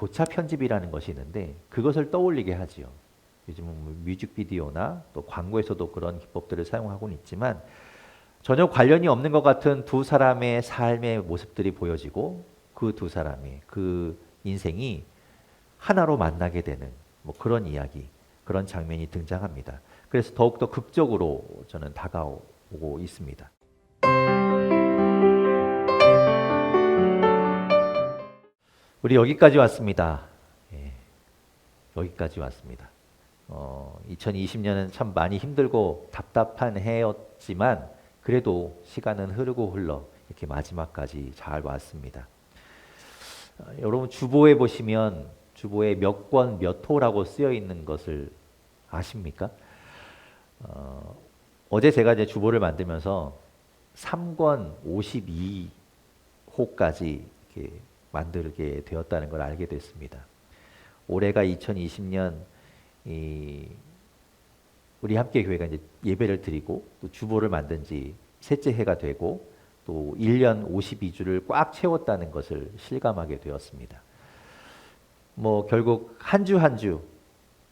교차 편집이라는 것이 있는데 그것을 떠올리게 하지요. 요즘은 뭐 뮤직비디오나 또 광고에서도 그런 기법들을 사용하고는 있지만 전혀 관련이 없는 것 같은 두 사람의 삶의 모습들이 보여지고 그 두 사람의 그 인생이 하나로 만나게 되는 뭐 그런 이야기, 그런 장면이 등장합니다. 그래서 더욱더 극적으로 저는 다가오고 있습니다. 우리 여기까지 왔습니다. 예, 여기까지 왔습니다. 2020년은 참 많이 힘들고 답답한 해였지만 그래도 시간은 흐르고 흘러 이렇게 마지막까지 잘 왔습니다. 여러분 주보에 보시면 주보에 몇 권 몇 호라고 쓰여 있는 것을 아십니까? 어제 제가 이제 주보를 만들면서 3권 52호까지 이렇게 만들게 되었다는 걸 알게 됐습니다. 올해가 2020년 우리 함께 교회가 이제 예배를 드리고 또 주보를 만든 지 셋째 해가 되고 또 1년 52주를 꽉 채웠다는 것을 실감하게 되었습니다. 뭐 결국 한 주 한 주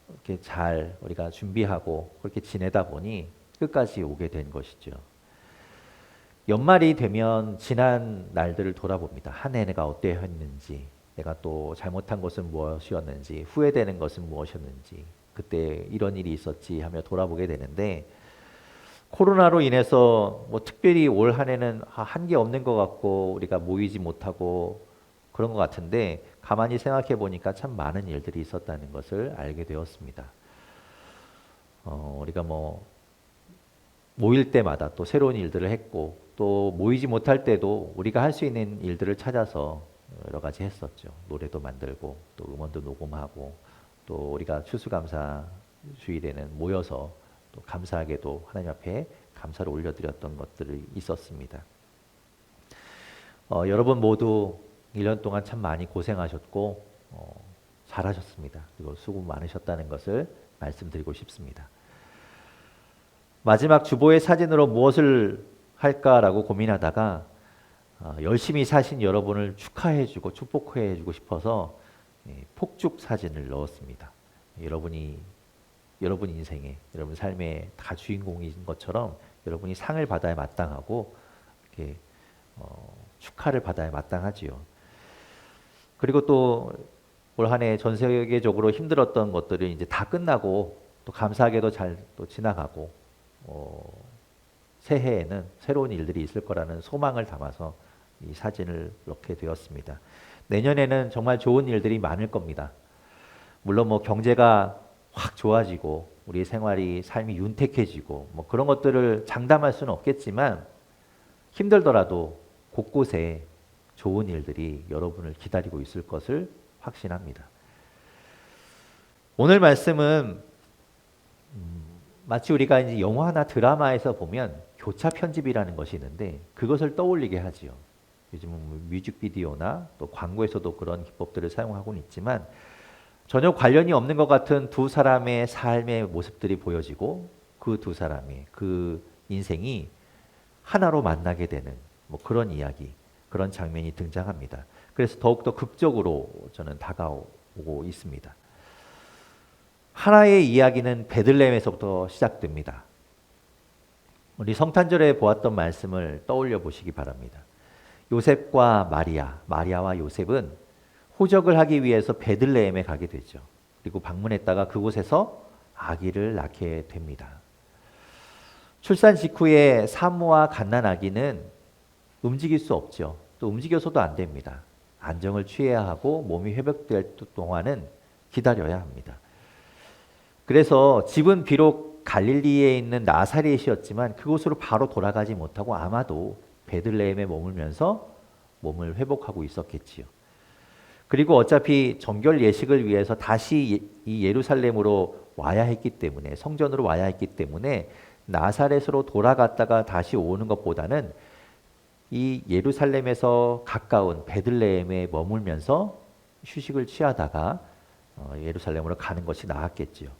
이렇게 잘 우리가 준비하고 그렇게 지내다 보니 끝까지 오게 된 것이죠. 연말이 되면 지난 날들을 돌아봅니다. 한 해가 어땠는지, 내가 또 잘못한 것은 무엇이었는지, 후회되는 것은 무엇이었는지, 그때 이런 일이 있었지 하며 돌아보게 되는데 코로나로 인해서 뭐 특별히 올 한 해는 한 게 없는 것 같고 우리가 모이지 못하고 그런 것 같은데 가만히 생각해 보니까 참 많은 일들이 있었다는 것을 알게 되었습니다. 우리가 뭐 모일 때마다 또 새로운 일들을 했고 또 모이지 못할 때도 우리가 할 수 있는 일들을 찾아서 여러 가지 했었죠. 노래도 만들고 또 음원도 녹음하고 또 우리가 추수감사 주일에는 모여서 또 감사하게도 하나님 앞에 감사를 올려드렸던 것들이 있었습니다. 여러분 모두 1년 동안 참 많이 고생하셨고 잘하셨습니다. 그리고 수고 많으셨다는 것을 말씀드리고 싶습니다. 마지막 주보의 사진으로 무엇을 할까라고 고민하다가 열심히 사신 여러분을 축하해주고 축복해주고 싶어서 폭죽 사진을 넣었습니다. 여러분 인생에, 여러분 삶의 다 주인공인 것처럼 여러분이 상을 받아야 마땅하고 이렇게 축하를 받아야 마땅하지요. 그리고 또 올 한 해 전 세계적으로 힘들었던 것들이 이제 다 끝나고 또 감사하게도 잘 또 지나가고 새해에는 새로운 일들이 있을 거라는 소망을 담아서 이 사진을 넣게 되었습니다. 내년에는 정말 좋은 일들이 많을 겁니다. 물론 뭐 경제가 확 좋아지고 우리 생활이 삶이 윤택해지고 뭐 그런 것들을 장담할 수는 없겠지만 힘들더라도 곳곳에 좋은 일들이 여러분을 기다리고 있을 것을 확신합니다. 오늘 말씀은 마치 우리가 이제 영화나 드라마에서 보면 교차 편집이라는 것이 있는데 그것을 떠올리게 하지요. 요즘은 뭐 뮤직비디오나 또 광고에서도 그런 기법들을 사용하고는 있지만 전혀 관련이 없는 것 같은 두 사람의 삶의 모습들이 보여지고 그 두 사람의 그 인생이 하나로 만나게 되는 뭐 그런 이야기, 그런 장면이 등장합니다. 그래서 더욱더 극적으로 저는 다가오고 있습니다. 하나의 이야기는 베들레헴에서부터 시작됩니다. 우리 성탄절에 보았던 말씀을 떠올려 보시기 바랍니다. 요셉과 마리아와 요셉은 호적을 하기 위해서 베들레헴에 가게 되죠. 그리고 방문했다가 그곳에서 아기를 낳게 됩니다. 출산 직후에 산모와 갓난 아기는 움직일 수 없죠. 또 움직여서도 안 됩니다. 안정을 취해야 하고 몸이 회복될 동안은 기다려야 합니다. 그래서 집은 비록 갈릴리에 있는 나사렛이었지만 그곳으로 바로 돌아가지 못하고 아마도 베들레헴에 머물면서 몸을 회복하고 있었겠지요. 그리고 어차피 정결 예식을 위해서 다시 이 예루살렘으로 와야 했기 때문에 성전으로 와야 했기 때문에 나사렛으로 돌아갔다가 다시 오는 것보다는 이 예루살렘에서 가까운 베들레헴에 머물면서 휴식을 취하다가 예루살렘으로 가는 것이 나았겠지요.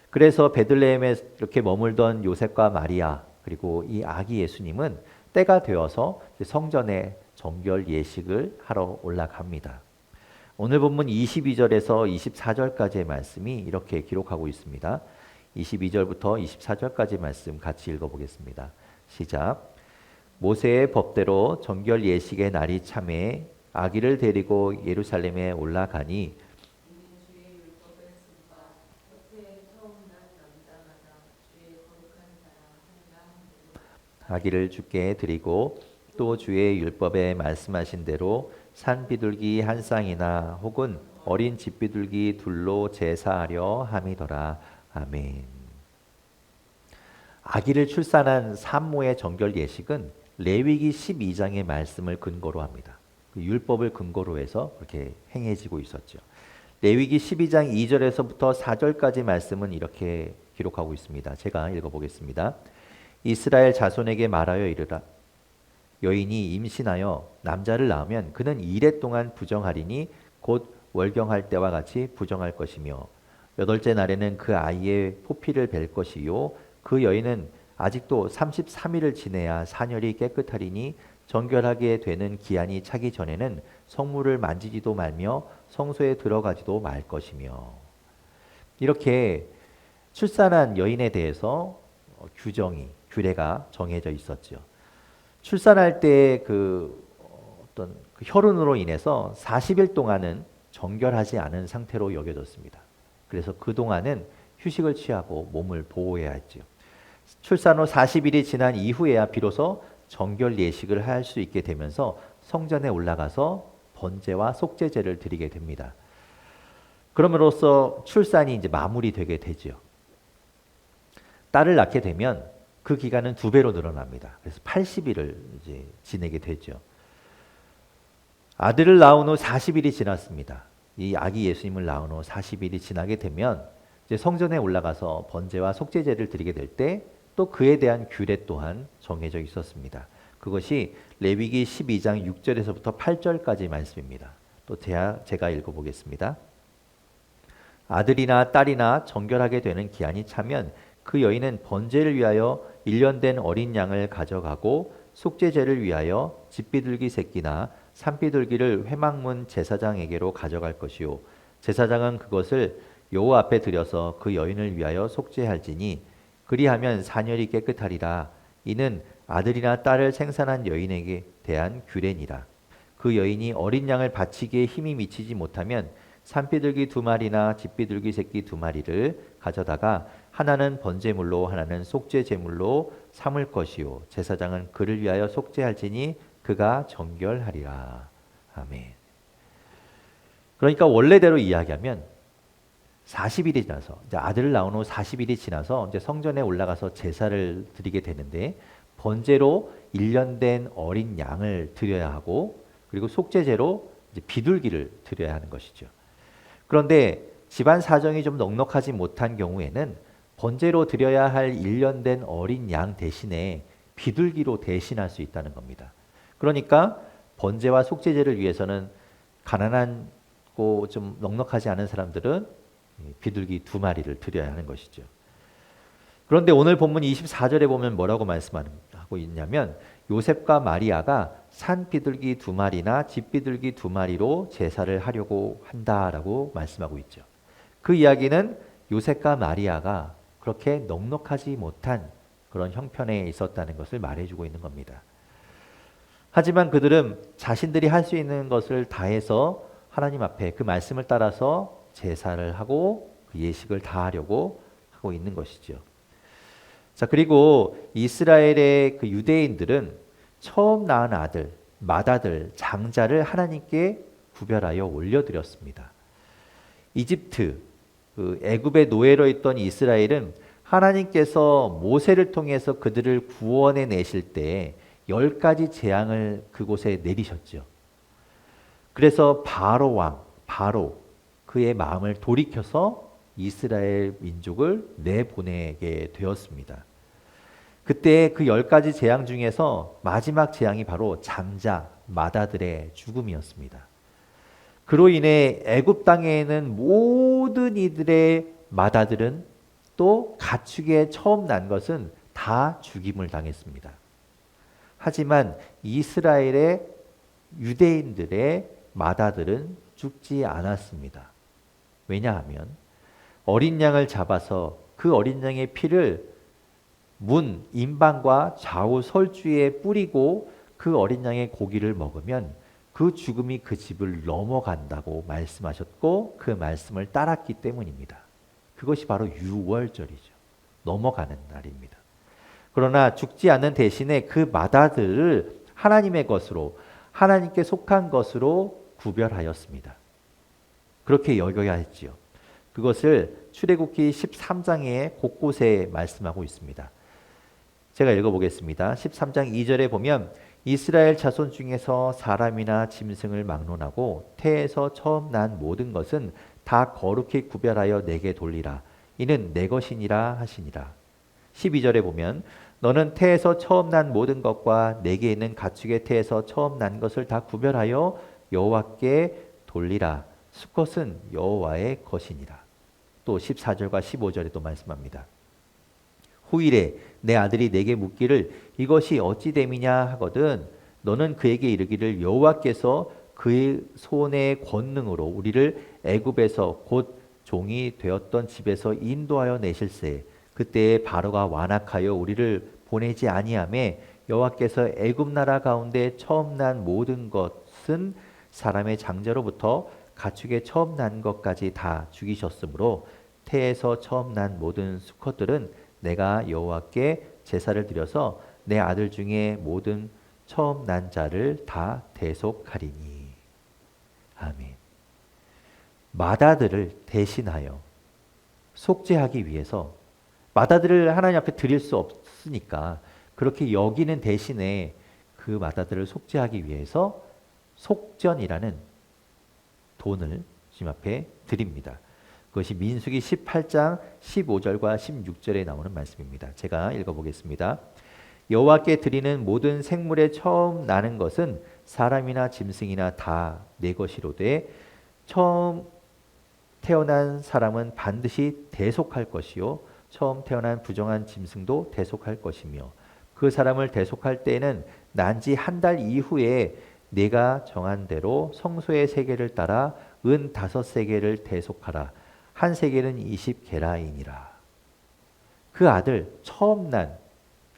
그래서 베들레헴에 이렇게 머물던 요셉과 마리아 그리고 이 아기 예수님은 때가 되어서 성전에 정결 예식을 하러 올라갑니다. 오늘 본문 22절에서 24절까지의 말씀이 이렇게 기록하고 있습니다. 22절부터 24절까지 말씀 같이 읽어보겠습니다. 시작. 모세의 법대로 정결 예식의 날이 참에 아기를 데리고 예루살렘에 올라가니 아기를 주께 드리고 또 주의 율법에 말씀하신 대로 산 비둘기 한 쌍이나 혹은 어린 집비둘기 둘로 제사하려 함이더라. 아멘. 아기를 출산한 산모의 정결 예식은 레위기 12장의 말씀을 근거로 합니다. 그 율법을 근거로 해서 그렇게 행해지고 있었죠. 레위기 12장 2절에서부터 4절까지 말씀은 이렇게 기록하고 있습니다. 제가 읽어보겠습니다. 이스라엘 자손에게 말하여 이르라. 여인이 임신하여 남자를 낳으면 그는 이레 동안 부정하리니 곧 월경할 때와 같이 부정할 것이며 여덟째 날에는 그 아이의 포피를 벨 것이요 그 여인은 아직도 33일을 지내야 산열이 깨끗하리니 정결하게 되는 기한이 차기 전에는 성물을 만지지도 말며 성소에 들어가지도 말 것이며 이렇게 출산한 여인에 대해서 규례가 정해져 있었죠. 출산할 때 어떤 혈흔으로 인해서 40일 동안은 정결하지 않은 상태로 여겨졌습니다. 그래서 그동안은 휴식을 취하고 몸을 보호해야 했죠. 출산 후 40일이 지난 이후에야 비로소 정결 예식을 할 수 있게 되면서 성전에 올라가서 번제와 속죄제를 드리게 됩니다. 그럼으로써 출산이 이제 마무리되게 되죠. 딸을 낳게 되면 그 기간은 2배로 늘어납니다. 그래서 80일을 이제 지내게 되죠. 아들을 낳은 후 40일이 지났습니다. 이 아기 예수님을 낳은 후 40일이 지나게 되면 이제 성전에 올라가서 번제와 속죄제를 드리게 될 때 또 그에 대한 규례 또한 정해져 있었습니다. 그것이 레위기 12장 6절에서부터 8절까지 말씀입니다. 또 제가 읽어보겠습니다. 아들이나 딸이나 정결하게 되는 기한이 차면 그 여인은 번제를 위하여 1년 된 어린 양을 가져가고 속죄제를 위하여 집비둘기 새끼나 산비둘기를 회막문 제사장에게로 가져갈 것이요 제사장은 그것을 여호와 앞에 들여서 그 여인을 위하여 속죄할지니 그리하면 산열이 깨끗하리라. 이는 아들이나 딸을 생산한 여인에게 대한 규례니라. 그 여인이 어린 양을 바치기에 힘이 미치지 못하면 산비둘기 2마리나 집비둘기 새끼 2마리를 가져다가 하나는 번제물로 하나는 속죄제물로 삼을 것이요 제사장은 그를 위하여 속죄할지니 그가 정결하리라. 아멘. 그러니까 원래대로 이야기하면 40일이 지나서 이제 아들을 낳은 후 40일이 지나서 이제 성전에 올라가서 제사를 드리게 되는데 번제로 1년 된 어린 양을 드려야 하고 그리고 속죄제로 이제 비둘기를 드려야 하는 것이죠. 그런데 집안 사정이 좀 넉넉하지 못한 경우에는 번제로 드려야 할 1년 된 어린 양 대신에 비둘기로 대신할 수 있다는 겁니다. 그러니까 번제와 속죄제를 위해서는 가난하고 좀 넉넉하지 않은 사람들은 비둘기 2마리를 드려야 하는 것이죠. 그런데 오늘 본문 24절에 보면 뭐라고 말씀하고 있냐면 요셉과 마리아가 산 비둘기 2마리나 집 비둘기 2마리로 제사를 하려고 한다라고 말씀하고 있죠. 그 이야기는 요셉과 마리아가 그렇게 넉넉하지 못한 그런 형편에 있었다는 것을 말해주고 있는 겁니다. 하지만 그들은 자신들이 할 수 있는 것을 다해서 하나님 앞에 그 말씀을 따라서 제사를 하고 그 예식을 다하려고 하고 있는 것이죠. 자, 그리고 이스라엘의 그 유대인들은 처음 낳은 아들, 맏아들, 장자를 하나님께 구별하여 올려드렸습니다. 이집트, 그 애굽의 노예로 있던 이스라엘은 하나님께서 모세를 통해서 그들을 구원해 내실 때 10가지 재앙을 그곳에 내리셨죠. 그래서 바로 왕, 바로 그의 마음을 돌이켜서 이스라엘 민족을 내보내게 되었습니다. 그때 그 10가지 재앙 중에서 마지막 재앙이 바로 장자, 맏아들의 죽음이었습니다. 그로 인해 애굽 땅에 있는 모든 이들의 맏아들은 또 가축에 처음 난 것은 다 죽임을 당했습니다. 하지만 이스라엘의 유대인들의 맏아들은 죽지 않았습니다. 왜냐하면 어린 양을 잡아서 그 어린 양의 피를 문, 임방과 좌우 설주에 뿌리고 그 어린 양의 고기를 먹으면 그 죽음이 그 집을 넘어간다고 말씀하셨고 그 말씀을 따랐기 때문입니다. 그것이 바로 유월절이죠. 넘어가는 날입니다. 그러나 죽지 않는 대신에 그 맏아들을 하나님의 것으로, 하나님께 속한 것으로 구별하였습니다. 그렇게 여겨야 했지요. 그것을 출애굽기 13장에 곳곳에 말씀하고 있습니다. 제가 읽어보겠습니다. 13장 2절에 보면 이스라엘 자손 중에서 사람이나 짐승을 막론하고 태에서 처음 난 모든 것은 다 거룩히 구별하여 내게 돌리라. 이는 내 것이니라 하시니라. 12절에 보면 너는 태에서 처음 난 모든 것과 내게 있는 가축의 태에서 처음 난 것을 다 구별하여 여호와께 돌리라. 수컷은 여호와의 것이니라. 또 14절과 15절에 또 말씀합니다. 후일에 내 아들이 내게 묻기를 이것이 어찌 됨이냐 하거든 너는 그에게 이르기를 여호와께서 그의 손의 권능으로 우리를 애굽에서 곧 종이 되었던 집에서 인도하여 내실세 그때에 바로가 완악하여 우리를 보내지 아니하매 여호와께서 애굽 나라 가운데 처음 난 모든 것은 사람의 장자로부터 가축의 처음 난 것까지 다 죽이셨으므로 태에서 처음 난 모든 수컷들은 내가 여호와께 제사를 드려서 내 아들 중에 모든 처음 난 자를 다 대속하리니. 아멘. 맏아들을 대신하여 속죄하기 위해서 맏아들을 하나님 앞에 드릴 수 없으니까 그렇게 여기는 대신에 그 맏아들을 속죄하기 위해서 속전이라는 돈을 주님 앞에 드립니다. 그것이 민수기 18장 15절과 16절에 나오는 말씀입니다. 제가 읽어보겠습니다. 여호와께 드리는 모든 생물의 처음 나는 것은 사람이나 짐승이나 다 내 것이로되 처음 태어난 사람은 반드시 대속할 것이요 처음 태어난 부정한 짐승도 대속할 것이며 그 사람을 대속할 때에는 난 지 한 달 이후에 내가 정한 대로 성소의 세계를 따라 은 5세계를 대속하라. 한 세계는 20게라이니라. 그 아들 처음 난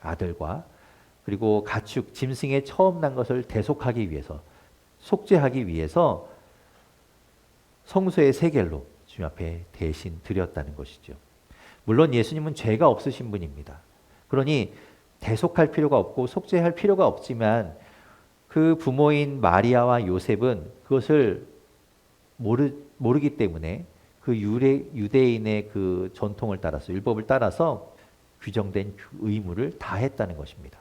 아들과 그리고 가축 짐승의 처음 난 것을 대속하기 위해서 속죄하기 위해서 성소의 세겔로 주님 앞에 대신 드렸다는 것이죠. 물론 예수님은 죄가 없으신 분입니다. 그러니 대속할 필요가 없고 속죄할 필요가 없지만 그 부모인 마리아와 요셉은 그것을 모르기 때문에 그 유대인의 그 전통을 따라서 율법을 따라서 규정된 의무를 다했다는 것입니다.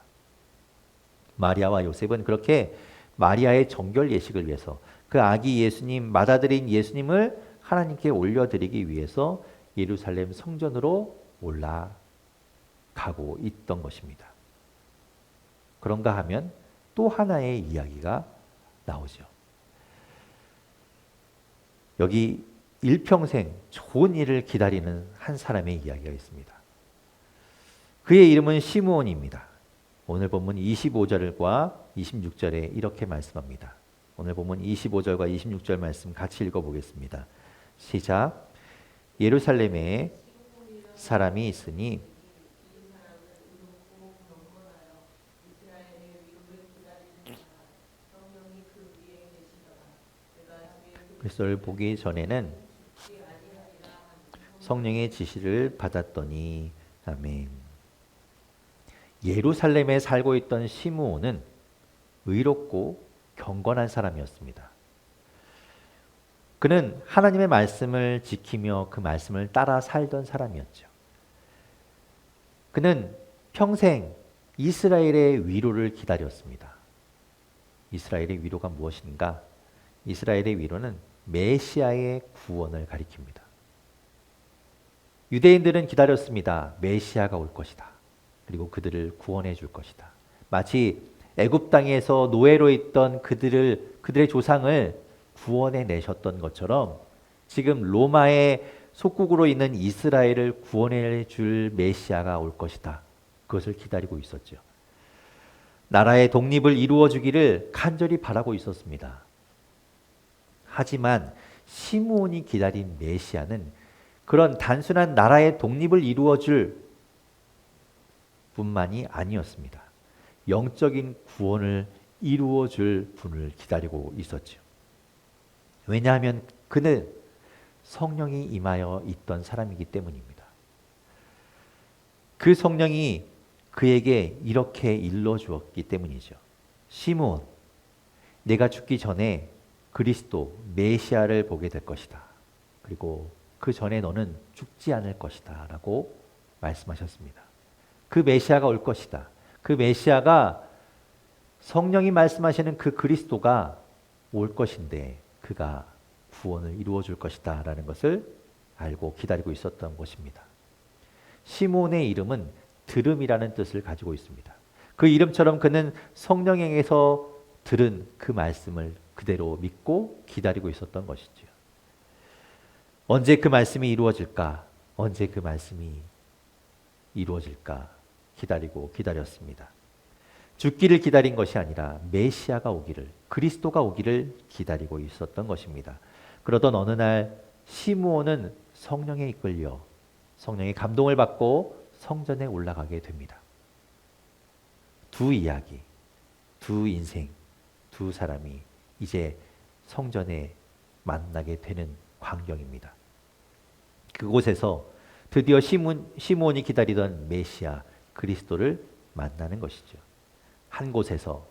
마리아와 요셉은 그렇게 마리아의 정결 예식을 위해서 그 아기 예수님 맏아들인 예수님을 하나님께 올려드리기 위해서 예루살렘 성전으로 올라가고 있던 것입니다. 그런가 하면 또 하나의 이야기가 나오죠. 여기 일평생 좋은 일을 기다리는 한 사람의 이야기가 있습니다. 그의 이름은 시므온입니다. 오늘 본문 25절과 26절에 이렇게 말씀합니다. 오늘 본문 25절과 26절 말씀 같이 읽어보겠습니다. 시작. 예루살렘에 사람이 있으니 그리스도를 보기 전에는 성령의 지시를 받았더니 아멘. 예루살렘에 살고 있던 시므온은 의롭고 경건한 사람이었습니다. 그는 하나님의 말씀을 지키며 그 말씀을 따라 살던 사람이었죠. 그는 평생 이스라엘의 위로를 기다렸습니다. 이스라엘의 위로가 무엇인가? 이스라엘의 위로는 메시아의 구원을 가리킵니다. 유대인들은 기다렸습니다. 메시아가 올 것이다. 그리고 그들을 구원해 줄 것이다. 마치 애굽 땅에서 노예로 있던 그들의 조상을 구원해 내셨던 것처럼 지금 로마의 속국으로 있는 이스라엘을 구원해 줄 메시아가 올 것이다. 그것을 기다리고 있었죠. 나라의 독립을 이루어 주기를 간절히 바라고 있었습니다. 하지만 시므온이 기다린 메시아는 그런 단순한 나라의 독립을 이루어줄 뿐만이 아니었습니다. 영적인 구원을 이루어줄 분을 기다리고 있었죠. 왜냐하면 그는 성령이 임하여 있던 사람이기 때문입니다. 그 성령이 그에게 이렇게 일러주었기 때문이죠. 시므온, 내가 죽기 전에 그리스도 메시아를 보게 될 것이다. 그리고 그 전에 너는 죽지 않을 것이다 라고 말씀하셨습니다. 그 메시아가 올 것이다. 그 메시아가 성령이 말씀하시는 그 그리스도가 올 것인데 그가 구원을 이루어 줄 것이다 라는 것을 알고 기다리고 있었던 것입니다. 시므온의 이름은 들음이라는 뜻을 가지고 있습니다. 그 이름처럼 그는 성령에게서 들은 그 말씀을 그대로 믿고 기다리고 있었던 것이죠. 언제 그 말씀이 이루어질까? 언제 그 말씀이 이루어질까? 기다리고 기다렸습니다. 죽기를 기다린 것이 아니라 메시아가 오기를, 그리스도가 오기를 기다리고 있었던 것입니다. 그러던 어느 날 시므온은 성령에 이끌려 성령의 감동을 받고 성전에 올라가게 됩니다. 두 이야기, 두 인생, 두 사람이 이제 성전에 만나게 되는 광경입니다. 그곳에서 드디어 시므온이 기다리던 메시아 그리스도를 만나는 것이죠. 한 곳에서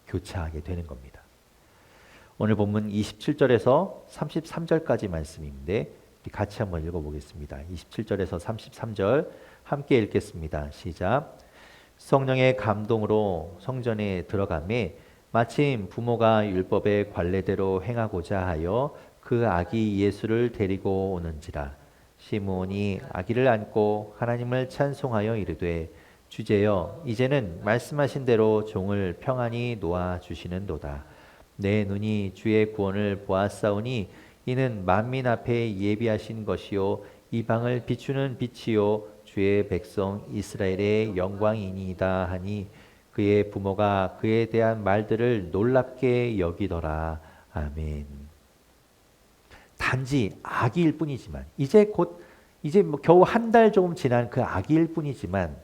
교차하게 되는 겁니다. 오늘 본문 27절에서 33절까지 말씀인데 같이 한번 읽어보겠습니다. 27절에서 33절 함께 읽겠습니다. 시작. 성령의 감동으로 성전에 들어가매 마침 부모가 율법의 관례대로 행하고자 하여 그 아기 예수를 데리고 오는지라. 시므온이 아기를 안고 하나님을 찬송하여 이르되 주제여 이제는 말씀하신 대로 종을 평안히 놓아 주시는도다. 내 눈이 주의 구원을 보았사오니 이는 만민 앞에 예비하신 것이요 이방을 비추는 빛이요 주의 백성 이스라엘의 영광이니이다 하니 그의 부모가 그에 대한 말들을 놀랍게 여기더라. 아멘. 단지 아기일 뿐이지만 이제 겨우 한 달 조금 지난 그 아기일 뿐이지만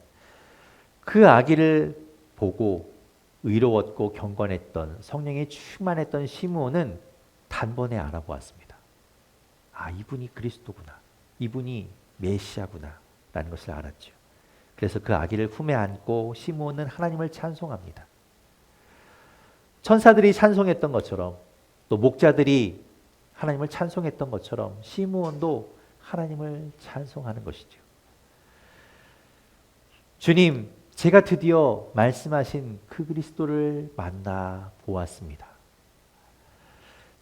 그 아기를 보고 의로웠고 경건했던 성령이 충만했던 시므온은 단번에 알아보았습니다. 아, 이분이 그리스도구나. 이분이 메시아구나 라는 것을 알았죠. 그래서 그 아기를 품에 안고 시므온은 하나님을 찬송합니다. 천사들이 찬송했던 것처럼 또 목자들이 하나님을 찬송했던 것처럼 시므온도 하나님을 찬송하는 것이죠. 주님, 제가 드디어 말씀하신 그 그리스도를 만나 보았습니다.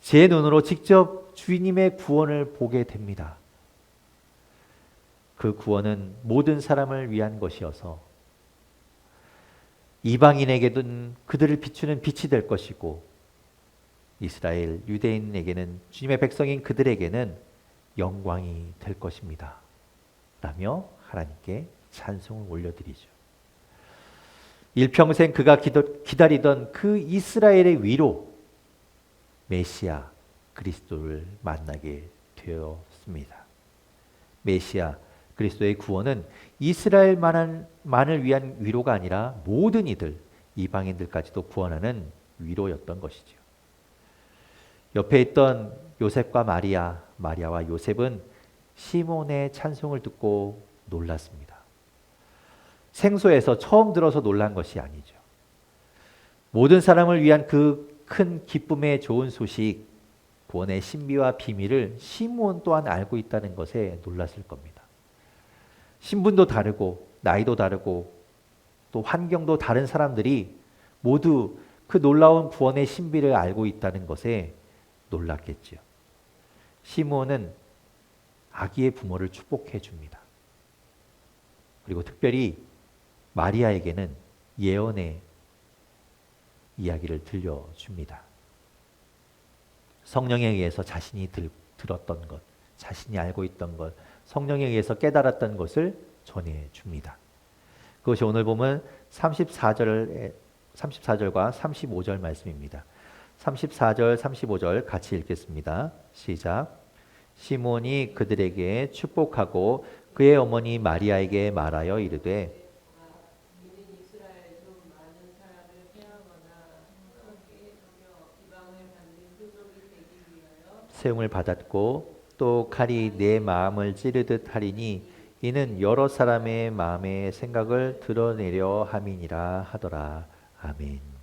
제 눈으로 직접 주님의 구원을 보게 됩니다. 그 구원은 모든 사람을 위한 것이어서 이방인에게는 그들을 비추는 빛이 될 것이고 이스라엘 유대인에게는 주님의 백성인 그들에게는 영광이 될 것입니다. 라며 하나님께 찬송을 올려드리죠. 일평생 그가 기다리던 그 이스라엘의 위로 메시아 그리스도를 만나게 되었습니다. 메시아 그리스도의 구원은 이스라엘만을 위한 위로가 아니라 모든 이들, 이방인들까지도 구원하는 위로였던 것이죠. 옆에 있던 요셉과 마리아와 요셉은 시몬의 찬송을 듣고 놀랐습니다. 생소해서 처음 들어서 놀란 것이 아니죠. 모든 사람을 위한 그 큰 기쁨의 좋은 소식, 구원의 신비와 비밀을 시므온 또한 알고 있다는 것에 놀랐을 겁니다. 신분도 다르고 나이도 다르고 또 환경도 다른 사람들이 모두 그 놀라운 구원의 신비를 알고 있다는 것에 놀랐겠지요. 시므온은 아기의 부모를 축복해 줍니다. 그리고 특별히 마리아에게는 예언의 이야기를 들려줍니다. 성령에 의해서 자신이 들었던 것, 자신이 알고 있던 것, 성령에 의해서 깨달았던 것을 전해줍니다. 그것이 오늘 보면 34절과 35절 말씀입니다. 34절, 35절 같이 읽겠습니다. 시작. 시몬이 그들에게 축복하고 그의 어머니 마리아에게 말하여 이르되 세움을 받았고 또 칼이 내 마음을 찌르듯 하리니 이는 여러 사람의 마음의 생각을 드러내려 함이니라 하더라. 아멘.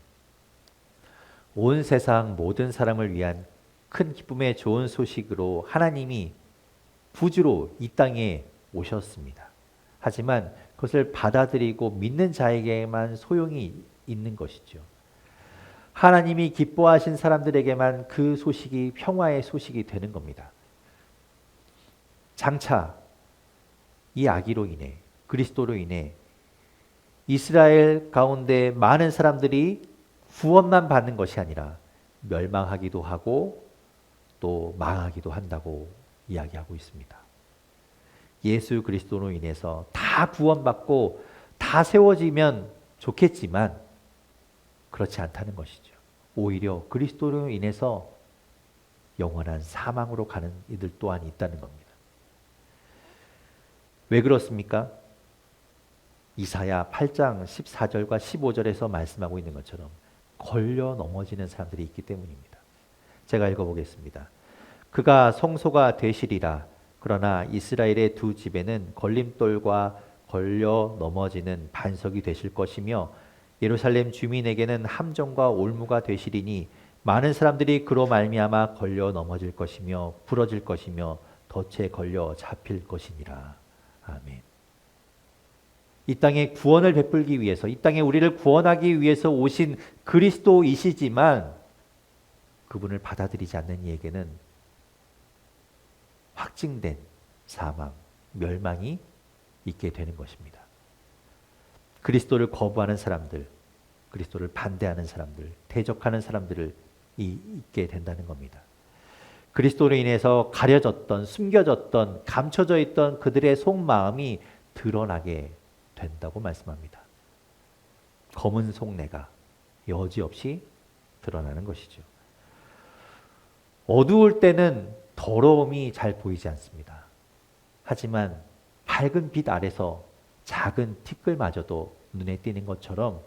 온 세상 모든 사람을 위한 큰 기쁨의 좋은 소식으로 하나님이 부주로 이 땅에 오셨습니다. 하지만 그것을 받아들이고 믿는 자에게만 소용이 있는 것이죠. 하나님이 기뻐하신 사람들에게만 그 소식이 평화의 소식이 되는 겁니다. 장차 이 아기로 인해 그리스도로 인해 이스라엘 가운데 많은 사람들이 구원만 받는 것이 아니라 멸망하기도 하고 또 망하기도 한다고 이야기하고 있습니다. 예수 그리스도로 인해서 다 구원받고 다 세워지면 좋겠지만 그렇지 않다는 것이죠. 오히려 그리스도로 인해서 영원한 사망으로 가는 이들 또한 있다는 겁니다. 왜 그렇습니까? 이사야 8장 14절과 15절에서 말씀하고 있는 것처럼 걸려 넘어지는 사람들이 있기 때문입니다. 제가 읽어보겠습니다. 그가 성소가 되시리라. 그러나 이스라엘의 두 집에는 걸림돌과 걸려 넘어지는 반석이 되실 것이며 예루살렘 주민에게는 함정과 올무가 되시리니 많은 사람들이 그로 말미암아 걸려 넘어질 것이며 부러질 것이며 덫에 걸려 잡힐 것이니라. 아멘. 이 땅에 구원을 베풀기 위해서, 이 땅에 우리를 구원하기 위해서 오신 그리스도이시지만 그분을 받아들이지 않는 이에게는 확증된 사망, 멸망이 있게 되는 것입니다. 그리스도를 거부하는 사람들, 그리스도를 반대하는 사람들, 대적하는 사람들을 있게 된다는 겁니다. 그리스도로 인해서 가려졌던, 숨겨졌던, 감춰져 있던 그들의 속마음이 드러나게 된다고 말씀합니다. 검은 속내가 여지없이 드러나는 것이죠. 어두울 때는 더러움이 잘 보이지 않습니다. 하지만 밝은 빛 아래서 작은 티끌마저도 눈에 띄는 것처럼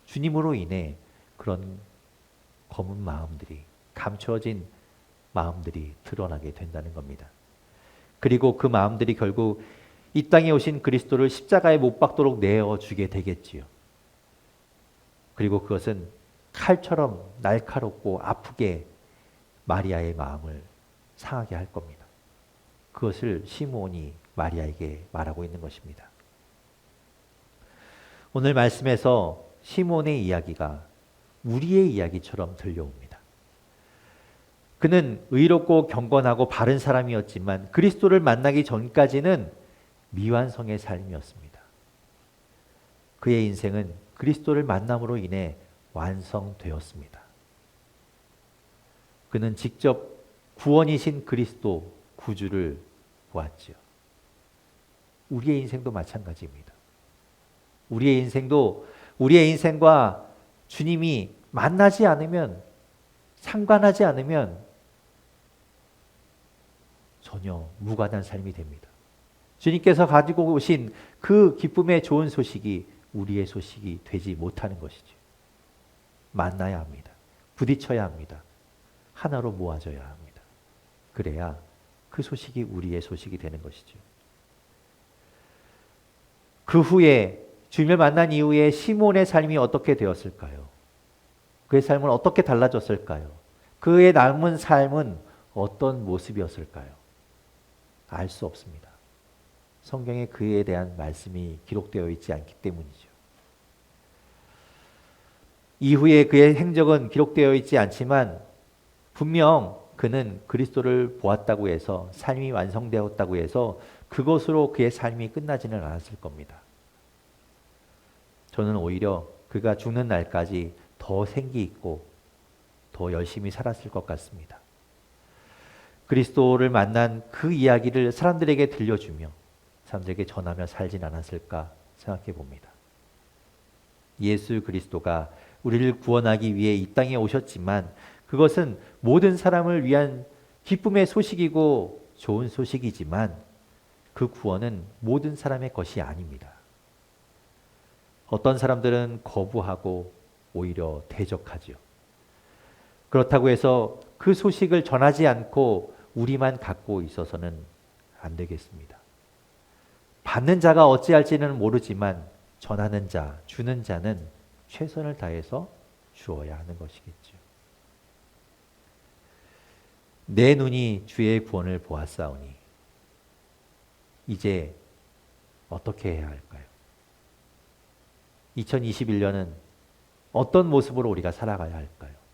주님으로 인해 그런 검은 마음들이, 감추어진 마음들이 드러나게 된다는 겁니다. 그리고 그 마음들이 결국 이 땅에 오신 그리스도를 십자가에 못 박도록 내어주게 되겠지요. 그리고 그것은 칼처럼 날카롭고 아프게 마리아의 마음을 상하게 할 겁니다. 그것을 시므온이 마리아에게 말하고 있는 것입니다. 오늘 말씀에서 시므온의 이야기가 우리의 이야기처럼 들려옵니다. 그는 의롭고 경건하고 바른 사람이었지만 그리스도를 만나기 전까지는 미완성의 삶이었습니다. 그의 인생은 그리스도를 만남으로 인해 완성되었습니다. 그는 직접 구원이신 그리스도 구주를 보았지요. 우리의 인생도 마찬가지입니다. 우리의 인생과 주님이 만나지 않으면, 상관하지 않으면 전혀 무관한 삶이 됩니다. 주님께서 가지고 오신 그 기쁨의 좋은 소식이 우리의 소식이 되지 못하는 것이죠. 만나야 합니다. 부딪혀야 합니다. 하나로 모아져야 합니다. 그래야 그 소식이 우리의 소식이 되는 것이죠. 그 후에 주님을 만난 이후에 시몬의 삶이 어떻게 되었을까요? 그의 삶은 어떻게 달라졌을까요? 그의 남은 삶은 어떤 모습이었을까요? 알 수 없습니다. 성경에 그에 대한 말씀이 기록되어 있지 않기 때문이죠. 이후에 그의 행적은 기록되어 있지 않지만 분명 그는 그리스도를 보았다고 해서, 삶이 완성되었다고 해서 그것으로 그의 삶이 끝나지는 않았을 겁니다. 저는 오히려 그가 죽는 날까지 더 생기 있고 더 열심히 살았을 것 같습니다. 그리스도를 만난 그 이야기를 사람들에게 들려주며 사람들에게 전하며 살진 않았을까 생각해 봅니다. 예수 그리스도가 우리를 구원하기 위해 이 땅에 오셨지만 그것은 모든 사람을 위한 기쁨의 소식이고 좋은 소식이지만 그 구원은 모든 사람의 것이 아닙니다. 어떤 사람들은 거부하고 오히려 대적하죠. 그렇다고 해서 그 소식을 전하지 않고 우리만 갖고 있어서는 안 되겠습니다. 받는 자가 어찌할지는 모르지만 전하는 자, 주는 자는 최선을 다해서 주어야 하는 것이겠죠. 내 눈이 주의 구원을 보았사오니 이제 어떻게 해야 할까요? 2021년은 어떤 모습으로 우리가 살아가야 할까요?